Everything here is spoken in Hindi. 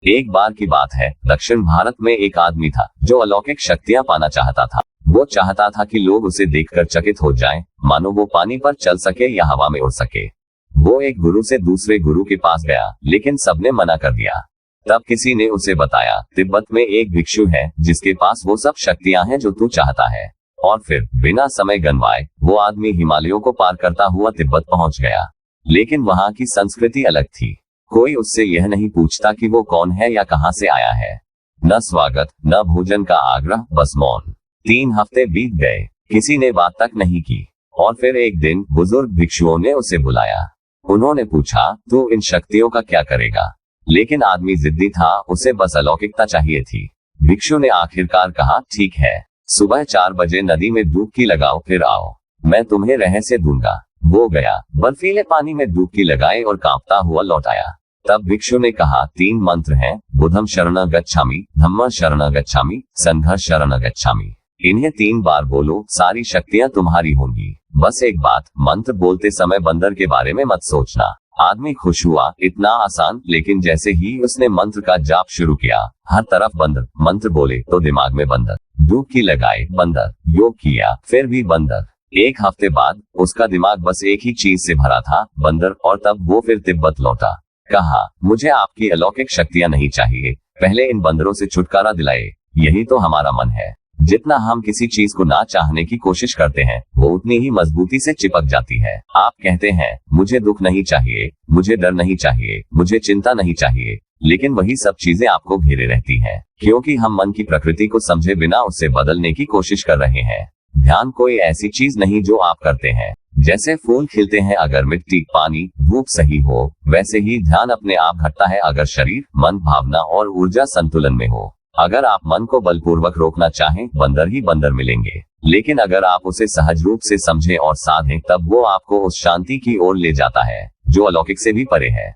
एक बार की बात है, दक्षिण भारत में एक आदमी था जो अलौकिक शक्तियां पाना चाहता था। वो चाहता था कि लोग उसे देखकर चकित हो जाएं, मानो वो पानी पर चल सके या हवा में उड़ सके। वो एक गुरु से दूसरे गुरु के पास गया, लेकिन सबने मना कर दिया। तब किसी ने उसे बताया, तिब्बत में एक भिक्षु है जिसके पास वो सब शक्तियां हैं जो तू चाहता है। और फिर बिना समय गंवाए वो आदमी हिमालयों को पार करता हुआ तिब्बत पहुंच गया। लेकिन वहां की संस्कृति अलग थी। कोई उससे यह नहीं पूछता कि वो कौन है या कहां से आया है। न स्वागत, न भोजन का आग्रह, बस मौन। 3 हफ्ते बीत गए, किसी ने बात तक नहीं की। और फिर एक दिन बुजुर्ग भिक्षुओं ने उसे बुलाया। उन्होंने पूछा, तू इन शक्तियों का क्या करेगा? लेकिन आदमी जिद्दी था, उसे बस अलौकिकता चाहिए थी। भिक्षु ने आखिरकार कहा, ठीक है, सुबह 4 बजे नदी में डुबकी लगाओ, फिर आओ, मैं तुम्हें रहस्य दूंगा। वो गया, बर्फीले पानी में डुबकी लगाए और कांपता हुआ लौट आया। तब भिक्षु ने कहा, 3 मंत्र हैं, बुद्धं शरणं गच्छामि, धम्मं शरणं गच्छामि, संघं शरणं गच्छामि। इन्हें 3 बार बोलो, सारी शक्तियां तुम्हारी होंगी। बस एक बात, मंत्र बोलते समय बंदर के बारे में मत सोचना। आदमी खुश हुआ, इतना आसान। लेकिन जैसे ही उसने मंत्र का जाप शुरू किया, हर तरफ बंदर। मंत्र बोले तो दिमाग में बंदर, डुबकी लगाए बंदर, योग किया फिर भी बंदर। 1 हफ्ते बाद उसका दिमाग बस एक ही चीज से भरा था, बंदर। और तब वो फिर तिब्बत लौटा। कहा, मुझे आपकी अलौकिक शक्तियां नहीं चाहिए, पहले इन बंदरों से छुटकारा दिलाए। यही तो हमारा मन है। जितना हम किसी चीज को ना चाहने की कोशिश करते हैं, वो उतनी ही मजबूती से चिपक जाती है। आप कहते हैं, मुझे दुख नहीं चाहिए, मुझे डर नहीं चाहिए, मुझे चिंता नहीं चाहिए, लेकिन वही सब चीजें आपको घेरे रहती हैं, क्योंकि हम मन की प्रकृति को समझे बिना उससे बदलने की कोशिश कर रहे हैं। ध्यान कोई ऐसी चीज नहीं जो आप करते हैं। जैसे फूल खिलते हैं अगर मिट्टी, पानी, धूप सही हो, वैसे ही ध्यान अपने आप घटता है अगर शरीर, मन, भावना और ऊर्जा संतुलन में हो। अगर आप मन को बलपूर्वक रोकना चाहें, बंदर ही बंदर मिलेंगे। लेकिन अगर आप उसे सहज रूप से समझें और साधें, तब वो आपको उस शांति की ओर ले जाता है जो अलौकिक से भी परे है।